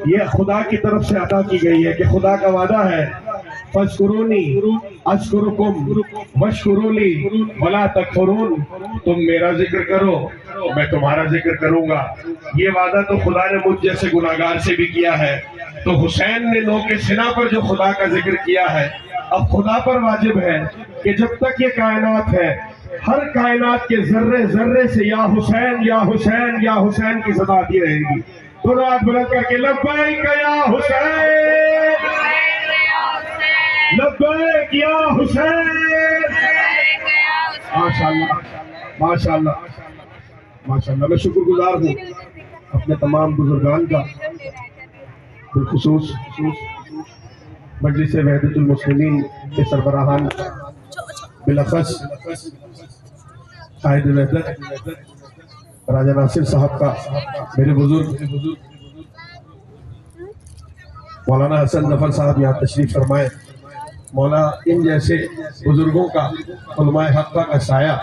ये खुदा की तरफ से अदा की गई है कि खुदा का वादा है, फज़कुरूनी अज़कुरुकुम वशकुरूली वला तकफुरून, तुम मेरा जिक्र करो मैं तुम्हारा जिक्र करूंगा। ये वादा तो खुदा ने मुझ जैसे गुनाहगार से भी किया है। तो हुसैन ने नोके सिना पर जो खुदा का जिक्र किया है, अब खुदा पर वाजिब है कि जब तक ये कायनात है, हर कायनात के जर्रे जर्रे से या हुसैन या हुसैन या हुसैन की सदा आती रहेगी। दोनों हाथ बुलंद करके लब्बैक या हुसैन, लब्बैक या हुसैन। माशाअल्लाह माशाअल्लाह माशाअल्लाह। मैं शुक्रगुजार हूँ अपने तमाम बुजुर्गान का, बिलखुसूस मजलिस वहदतुल मुस्लिमीन के सरबराहान बिलखस कायद वहदत राजा नासिर साहब का, मेरे बुजुर्ग मौलाना हसन जफर साहब यहाँ तशरीफ फरमाए। मौला इन जैसे बुजुर्गों का, उलमाए हक़ का साया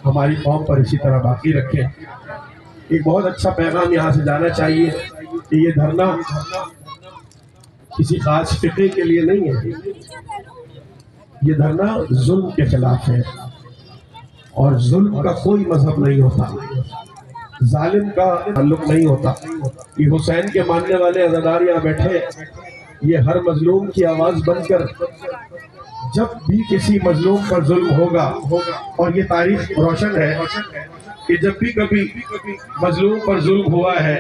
हमारी कौम पर इसी तरह बाकी रखे। एक बहुत अच्छा पैगाम यहाँ से जाना चाहिए कि ये धरना किसी खास फिक्रे के लिए नहीं है, ये धरना जुल्म के खिलाफ है। और जुल्म का कोई मजहब नहीं होता, जालिम का ताल्लुक नहीं होता। ये हुसैन के मानने वाले अज़ादार यहाँ बैठे, ये हर मजलूम की आवाज बनकर जब भी किसी मजलूम पर जुल्म होगा, और ये तारीख रोशन है कि जब भी कभी मजलूम पर जुल्म हुआ है,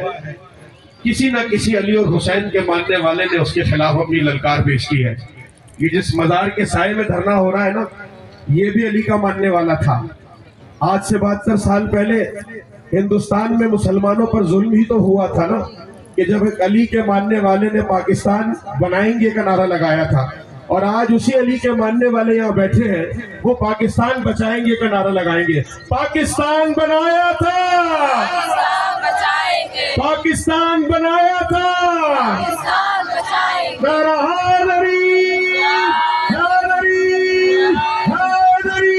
किसी न किसी अली और हुसैन के मानने वाले ने उसके खिलाफ अपनी ललकार पेश की है। ये जिस मजार के साए में धरना हो रहा है ना, ये भी अली का मानने वाला था। आज से 72 साल पहले हिंदुस्तान में मुसलमानों पर जुल्म ही तो हुआ था ना, कि जब एक अली के मानने वाले ने पाकिस्तान बनाएंगे का नारा लगाया था, और आज उसी अली के मानने वाले यहाँ बैठे हैं, वो पाकिस्तान बचाएंगे का नारा लगाएंगे। पाकिस्तान बनाया था, पाकिस्तान बनाया था, नारा हैदरी हैदरी हैदरी।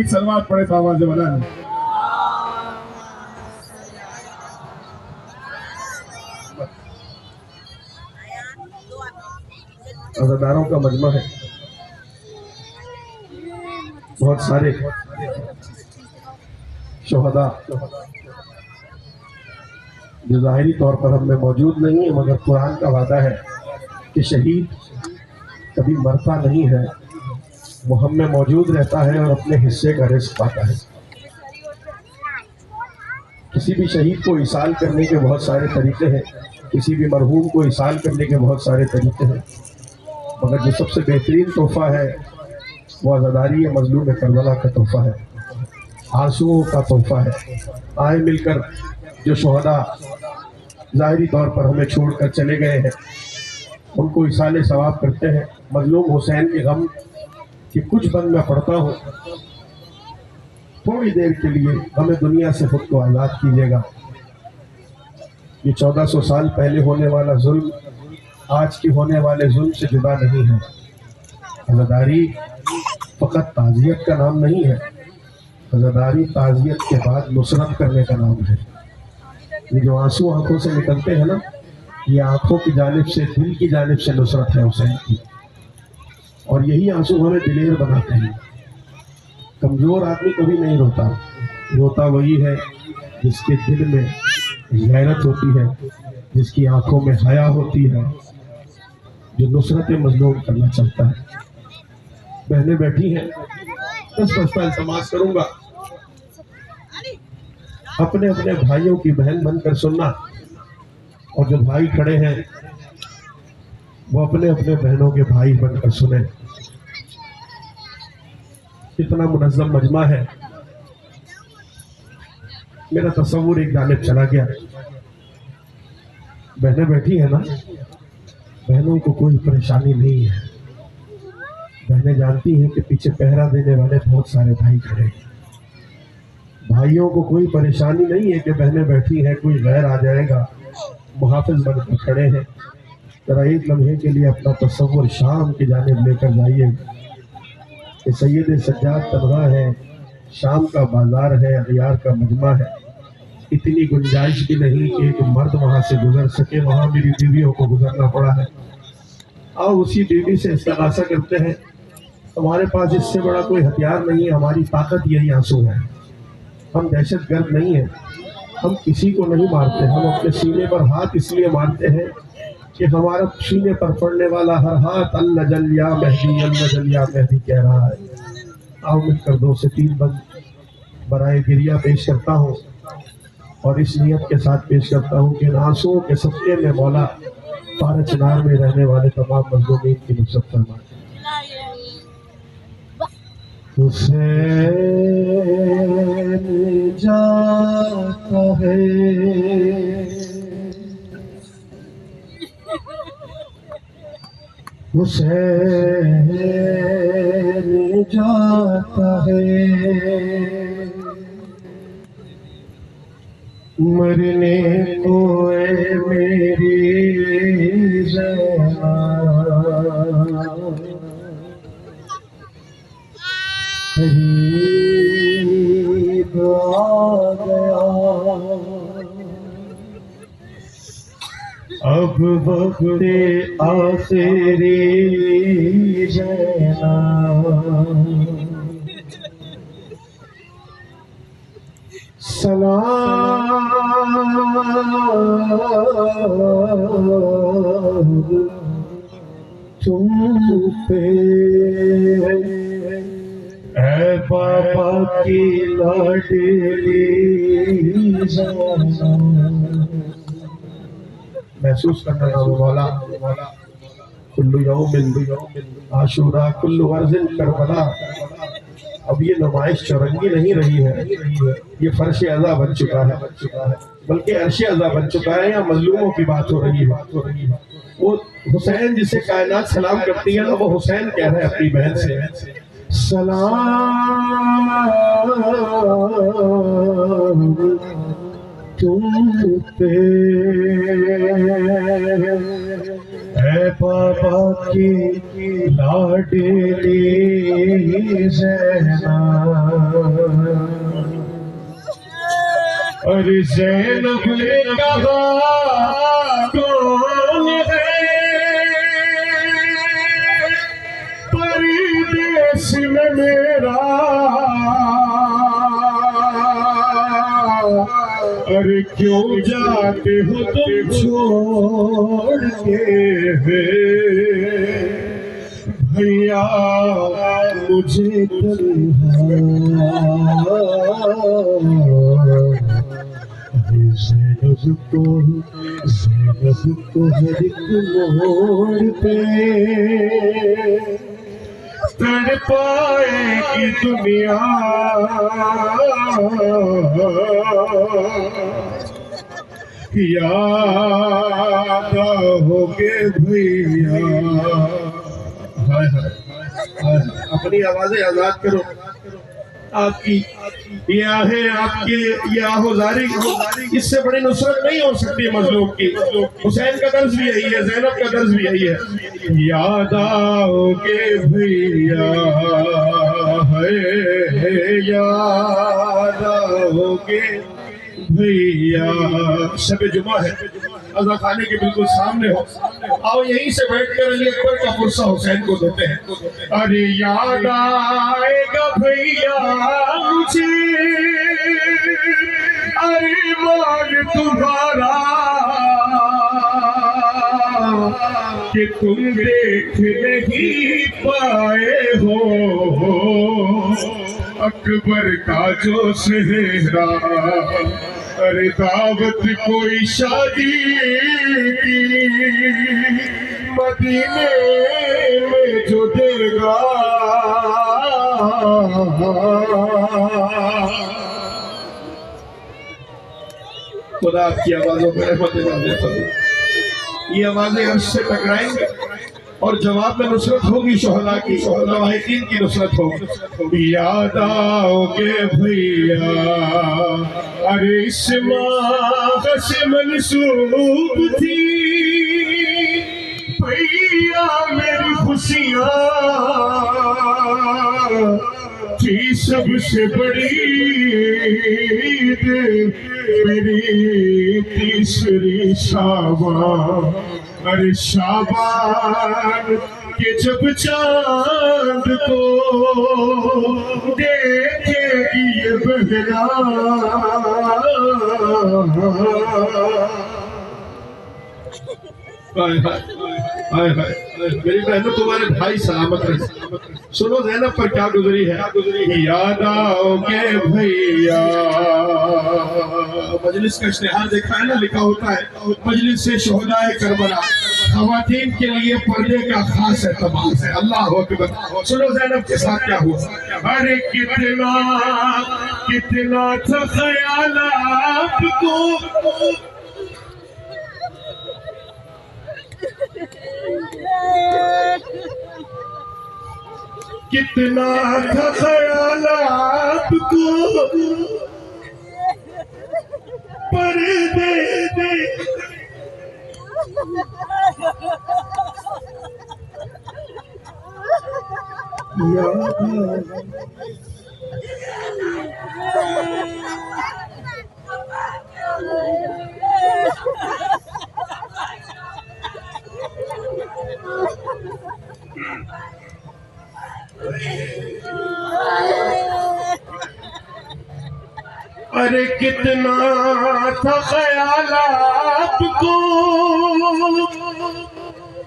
एक सलवात पड़े तो आवाज बना। अज़ादारों का मजमा है, बहुत सारे शोहदा जो ज़ाहिरी तौर पर हम में मौजूद नहीं है, मगर कुरान का वादा है कि शहीद कभी मरता नहीं है, वो हम में मौजूद रहता है और अपने हिस्से का रिज़्क़ पाता है। किसी भी शहीद को इसाल करने के बहुत सारे तरीके हैं, किसी भी मरहूम को इसाल करने के बहुत सारे तरीके हैं, मगर जो सबसे बेहतरीन तोहफा है वो आज़ादारी मजलूम करबला का तोहफा है, आंसुओं का तोहफा है। आए मिलकर जो शोहदा ज़ाहिरी तौर पर हमें छोड़कर चले गए हैं, उनको इसाले सवाब करते हैं। मजलूम हुसैन के गम कि कुछ बंद मैं पढ़ता हूँ, थोड़ी देर के लिए हमें दुनिया से खुद को आज़ाद कीजिएगा। ये 1400 साल पहले होने वाला जुल्म आज की होने वाले जुल्म से जुदा नहीं है। अज़ादारी फ़कत ताज़ियत का नाम नहीं है, अज़ादारी ताज़ियत के बाद नुसरत करने का नाम है। ये जो आंसू आंखों से निकलते हैं ना, ये आंखों की जानिब से, दिल की जानिब से नुसरत है हुसैन की, और यही आंसू हमें दिलेर बनाते हैं। कमज़ोर आदमी कभी नहीं रोता, रोता वही है जिसके दिल में गैरत होती है, जिसकी आंखों में हया होती है, जो नुसरत मजलूम करना चाहता है। बहनें बैठी हैं, बस इल्तमास करूंगा अपने अपने भाइयों की बहन बनकर सुनना, और जो भाई खड़े हैं वो अपने अपने बहनों के भाई बनकर सुने। इतना मुनज़्ज़म मजमा है, मेरा तस्वुर एक जानिब चला गया। बहनें बैठी है ना, बहनों को कोई परेशानी नहीं है। बहनें जानती हैं कि पीछे पहरा देने वाले बहुत सारे भाई खड़े हैं। भाइयों को कोई परेशानी नहीं है कि बहनें बैठी हैं, कोई गैर आ जाएगा, मुहाफ़िज़ बनकर खड़े हैं। जरा एक लम्हे के लिए अपना तस्वुर शाम की जानिब लेकर जाइए कि सैयद सज्जाद तबगा है, शाम का बाजार है, अगियार का मजमा है। इतनी गुंजाइश भी नहीं कि एक मर्द वहां से गुजर सके, वहां मेरी बीवियों को गुजरना पड़ा है। और उसी बीवी से इस्तिगासा करते हैं। हमारे पास इससे बड़ा कोई हथियार नहीं है, हमारी ताकत यही आंसू है। हम दहशतगर्द नहीं है, हम किसी को नहीं मारते। हम अपने सीने पर हाथ इसलिए मारते हैं कि हमारा सीने पर पड़ने वाला हर हाथ अल्लाह जल या मेहदी, अल्लाह जल या मेहदी कह रहा है। आओ मिलकर 2 से 3 बंद बराए गिरिया पेश करता हूँ और इस नियत के साथ पेश करता हूँ कि इन आंसुओं के सदके में मौला पारा चिनार में रहने वाले तमाम मजलूमीन की नुसरत फरमाए। हुसैन जाता है, हुसैन जाता है, मरने को ए मेरी ज़ैनब, करीब आ गया, अब वक्त आखिरी ज़ैनब, सलाम तुम पे ऐ बाबा की लाडली ज़ैनब। महसूस करना ना मौला, कुल्लू यौमिन आशूरा कुल्लू अर्ज़िन करबला। अब ये नुमाइश चौरंगी नहीं रही है, ये फर्श अज़ा बन चुका है, बल्कि अर्श अज़ा बन चुका है। या मजलूमों की बात हो रही है। वो हुसैन जिसे कायनात सलाम करती है ना, वो हुसैन कह रहे हैं अपनी बहन से, सलाम तुम पे ऐ बाबा की लाडली ज़ैनब। अरे ज़ैनब ने कहा कौन है परदेस में मेरा, अरे क्यों जाते हो तुम छोड़ के भैया मुझे ज़ैनब को हर एक मोड़ पे तड़पाएगी दुनिया, याद आओगे भैया। अपनी आवाजें आजाद करो। आपकी ये आहे, आपके ये आहोजारी, इससे बड़ी नुसरत नहीं हो सकती मजलूम की। हुसैन का दर्ज भी यही है, ज़ैनब का दर्ज भी यही है। याद आओगे भैया, याद आओगे भैया। शब जुमा है, अज़ा खाने के बिल्कुल सामने हो, आओ यहीं से बैठकर अली अकबर का पुरसा हुसैन को देते हैं। अरे याद आएगा भैया मुझे, अरे मान तुम्हारा कि तुम देख नहीं पाए हो अकबर का जो सेहरा। अरे दावत कोई शादी की मदीने में जो देगा, खुदा आपकी आवाजों पर रहमत फरमाए। ये आवाजें अर्श से टकराएंगे और जवाब में नुसरत होगी शोहदा की, लवाहिकीन की नुसरत होगी। याद आओगे भैया, अरे इस माह से मंसूब थी भैया मेरी खुशियाँ, थी सबसे बड़ी ईद मेरी तीसरी शाबान, अरे शाबान के जब चांद को देखेगी ये बहना, मेरी बहनों तुम्हारे भाई सलामत रहे। सुनो ज़ैनब पर क्या गुजरी है। याद आओगे भैया, मजलिस का इश्तिहार देखा है ना, लिखा होता है मजलिस से शोहदाए करबला, खवातीन के लिए पर्दे का खास एतबार है। अल्लाह अकबर। सुनो ज़ैनब के साथ क्या हुआ। अरे कितना कितना था ख्याल आपको, कितना था ख्याल आपको, पर्दे दे अरे कितना था ख्याल आपको,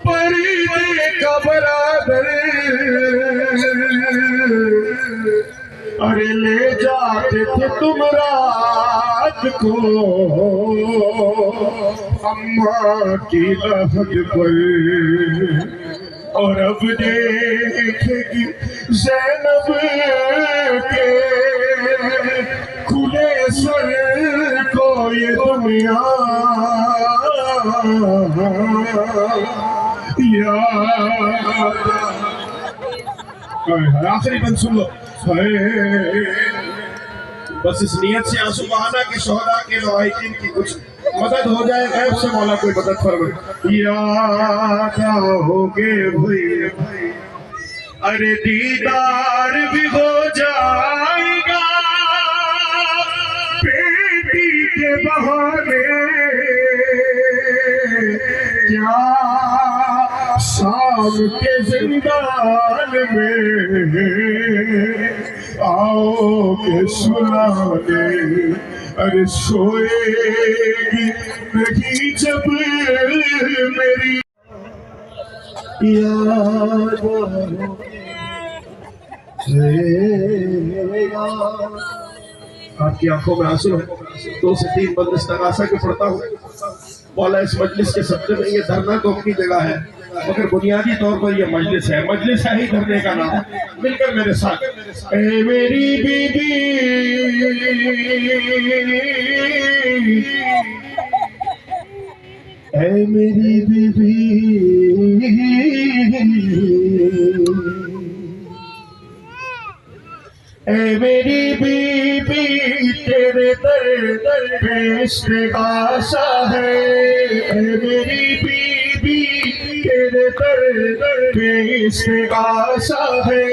पर्दे का बराबर, अरे ले जाते थे तुम रात को अम्मा की लहद पर, और अब देखेगी ज़ैनब के खुले सर को ये दुनिया। आखिरी बंद सुन लो। बस इस नियत से आंसू बहाना कि शोहदा के लवाहिकीन की कुछ मदद हो जाए, गैब से मौला कोई मदद फरमाए। याद आओगे भैया, अरे दीदार भी हो जाएगा बेटी के बहाने, क्या शाम के जिंदान में आओगे सुनाने, अरे सोएगी नहीं जब मेरी याद आपकी आंखों में आंसू है। 2 से 3 बंद इस्तिग़ासा के पढ़ता हूँ। मौला इस मजलिस के सब्जे में ये धरना तो अपनी जगह है, मगर बुनियादी तौर पर ये मजलिस है। मजलिस है ही धरने का नाम। मिलकर मेरे साथ। ए मेरी बीबी, ए मेरी बीबी, ए मेरी बीबी, तेरे दर पे इस्तिग़ासा है। ए मेरी बीबी, तेरे दर पे इस्तिग़ासा है।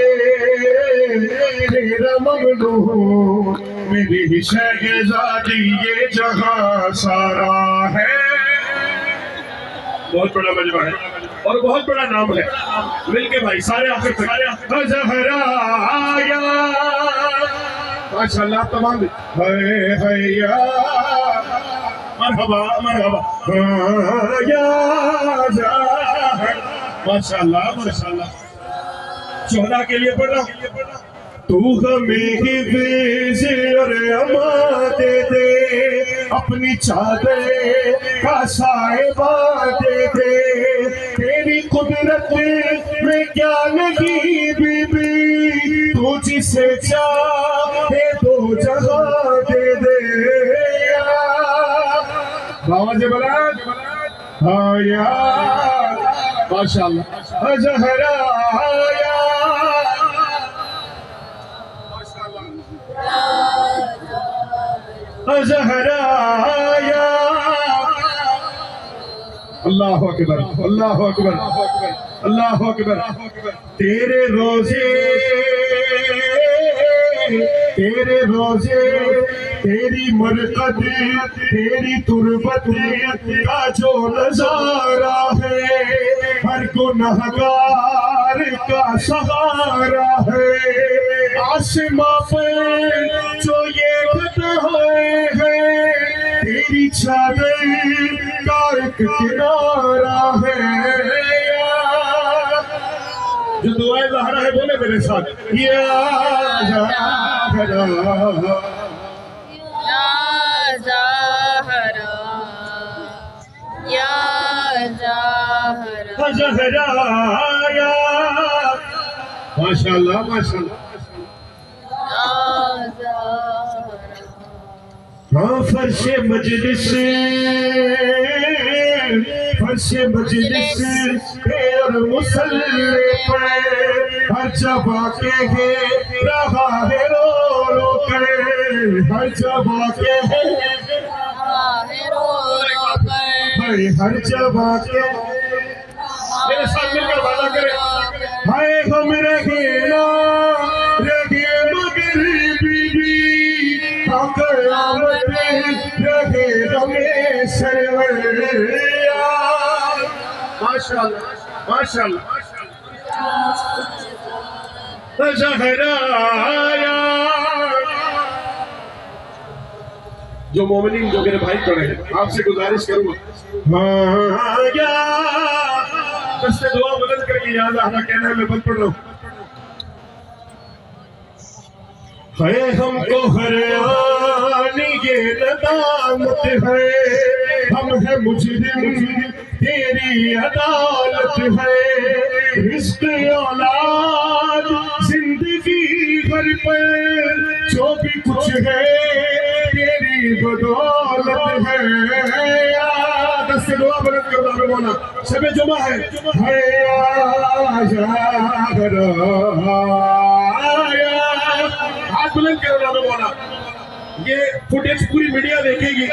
तेरा ममनून मेरी शहज़ादी, ये जहां सारा है। बहुत बड़ा मजमा है और बहुत बड़ा नाम है। मिलके भाई सारे आखिर तक। ज़हराया माशाअल्लाह तमाम है या मरहबा मरहबा या माशाअल्लाह माशाअल्लाह। शोहदा के लिए पढ़ रहा हूं। तू हमें हिफ़्ज़ और अमान दे दे, अपनी चादर का साहिबा दे दे। तेरी कुदरत में क्या नहीं बीबी, तू जिसे चाहे 2 जहां दे दे। बाबा जी बलाद हाँ यार माशाअल्लाह। ज़हराया ज़हराया। अल्लाह अकबर अल्लाह अकबर अल्लाह अकबर। तेरे रोजे तेरी मरकत तेरी तुरबत का जो नजारा है, हर गुनहगार का सहारा है। आसमां पर जो ये घटाएं हैं, तेरी चादर का एक किनारा है। जो दुआ ज़हरा है बोले मेरे साथ, या ज़हरा, या ज़हरा, या ज़हरा, ज़हरा या माशाअल्लाह माशाअल्लाह। हाँ फर्शे मजलिस और मुसल्ले पे हर जगह के है रहा है रो रो के, हर जगह के है रो रो कर, हर जगह के। मेरे साथ मिलकर वादा करें, हाय हम रहे ना रहे मगर बीबी कयामत रहे हमें सरवर। माशाअल्लाह माशाअल्लाह। ज़हरा जो मोमिनीन जो मेरे भाई पढ़े, आपसे गुजारिश करूंगा बस दुआ मदद करके याद आना कहना है, मैं बंद पढ़ रहा हूँ। है हमको हरानी ये नदामत है, हम है मुजरिम तेरी अदालत है। रिस्क औलाद जिंदगी घर पर जो भी कुछ है तेरी बदौलत है। दस दुआ मदद कर बोला शबे जुमा है हाथ बुलंद कर बोला। ये फुटेज पूरी मीडिया देखेगी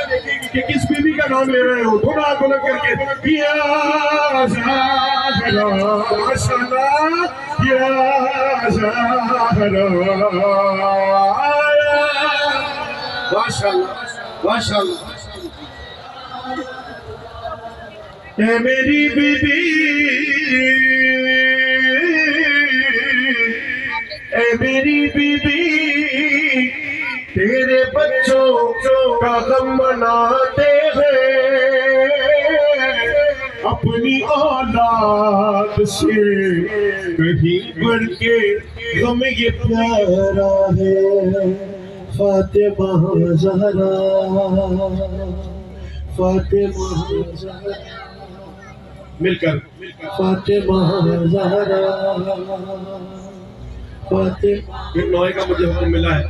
कि किस बीवी का नाम ले रहे हो। थोड़ा हाथ बुलंद करके माशाअल्लाह माशाअल्लाह। ए मेरी बीबी, ए मेरी बीबी, तेरे बच्चों का गम मनाते हैं, अपनी औलाद से कहीं बढ़ के गम ये प्यारा है। फातिमा ज़हरा, फातिमा ज़हरा, मिलकर फातिमा ज़हरा, फातिमा। एक नौए का मुझे हुक्म मिला है,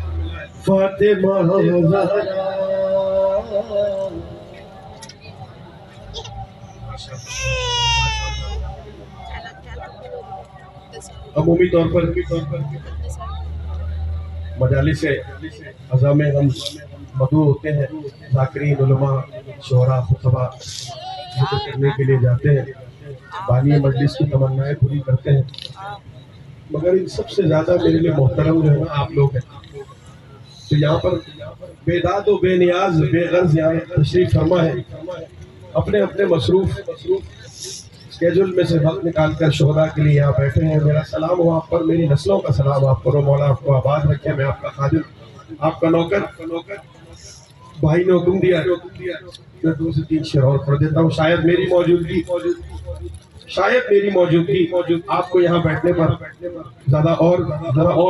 फातिमा ज़हरा। अमूमी तौर पर मजालिस से अज़ा में हम मदू होते हैं, ज़ाकिरीन उलमा शोरा खुतबा जिक्र करने के लिए जाते हैं, बानी मजलिस की तमन्नाएं पूरी करते हैं। मगर इन सबसे ज़्यादा मेरे लिए मोहतरम जो है ना आप लोग हैं। तो यहाँ पर बेदाद व बेनियाज बेगर्ज यहाँ तशरीफ फरमा है, अपने अपने मसरूफ स्केजुल में से वक्त निकाल कर शोहदा के लिए यहाँ बैठे हैं। मेरा सलाम हो आप पर, मेरी नस्लों का सलाम आप पर। मौला आपको आबाद रखे। मैं आपका खादिम, आपका नौकर। भाई ने हुक्म दिया, मैं 2 से 3 शेर और पढ़ देता हूँ। शायद मेरी मौजूदगी आपको यहाँ बैठने पर ज़्यादा और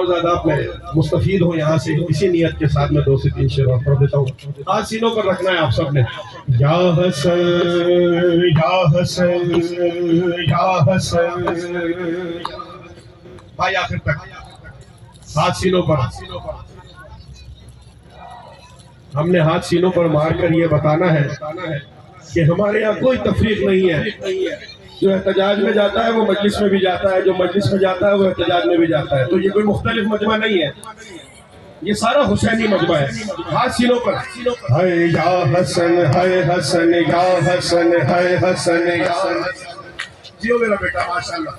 ज़्यादा मैं मुस्तफीद हूँ यहाँ से। इसी नियत के साथ मैं 2 से 3 शेर और पढ़ देता हूँ। आज सीनों पर रखना है आप सब ने। या हसन या हसन या हसन, भाई आखिर तक हाथ सीनों पर। हमने हाथ सीनों पर मारकर ये बताना है कि हमारे यहाँ कोई तफरीक नहीं है। जो एहतजाज में जाता है वो मजलिस में भी जाता है, जो मजलिस में जाता है वो एहतजाज में भी जाता है। तो ये कोई मुख्तलिफ मजमा नहीं है, ये सारा हुसैनी मजमा है। हाथ सीनों पर। है या हसन है हसन या हसन है हसन या। जियो मेरा बेटा माशाल्लाह।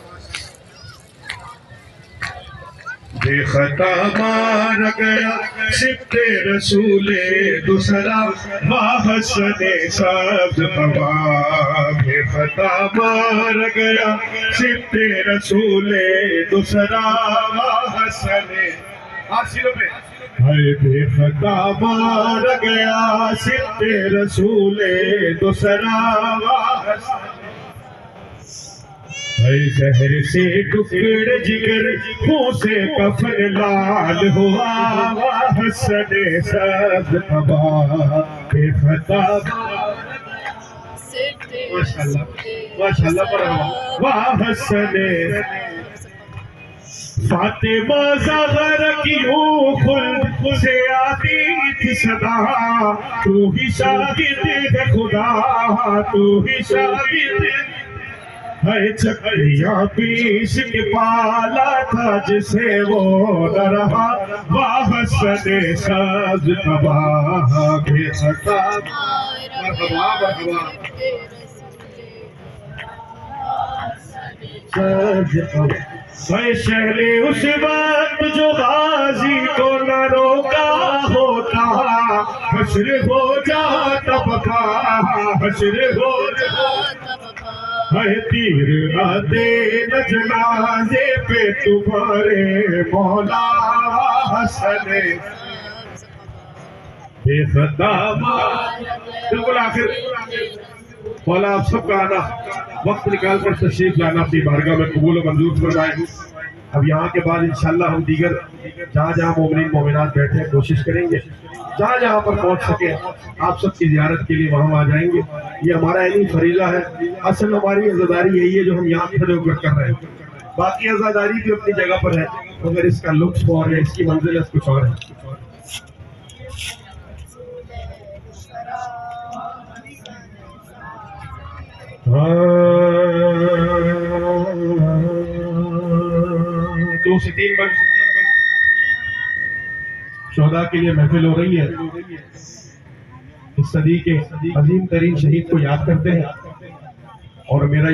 बेखता मार गया सिफ्ते रसूले दूसरा वाहसने सब्ज पवा। बेखता मार गया सिफ्ते रसूले दूसरा वाहसने हासिलों पे है। बेखता मार गया सिफ्ते रसूले दूसरा वाहसने। जहर से टुकड़ जिगर मुंह से कफन लाल हुआ हसने सब तबा। बेखता माशाल्लाह माशाल्लाह वाह हसने। फातिमा ज़हरा की खुद से आती थी सदा, तू ही शाहिद है खुदा, तू ही शाहिद है। चक्रिया पीस के पाला था जिसे वो न रहा, वाह सने साज तबाह। बेखता मरहबा मरहबा शहले उस वक्त जो गाजी को न रोका होता, हश्र हो जाता पका, हश्र हो जाता। तीर आते न जनाजे पे तुम्हारे मौला हसने। बेखता बिल्कुल आखिर मौला आप सबका आना, वक्त निकाल कर तशरीफ लाना अपनी बारगाह में कबूल मंजूर फरमाए। अब यहाँ के बाद इंशाल्लाह हम दीगर जहाँ जहाँ मोमिनीन मोमिनात बैठे हैं कोशिश करेंगे जहाँ जहाँ पर पहुँच सके आप सबकी जियारत के लिए वहाँ आ जाएंगे। ये हमारा इल्मी फरीला है। असल हमारी अज़ादारी यही है जो हम यहाँ खड़े होकर कर रहे हैं। बाकी अज़ादारी भी अपनी जगह पर है, मगर इसका लुत्फ और है, इसकी मंजिल कुछ और है। दो से तीन बार शोहदा के लिए महफिल हो रही है। इस सदी के अजीम तरीन शहीद को याद करते हैं और मेरा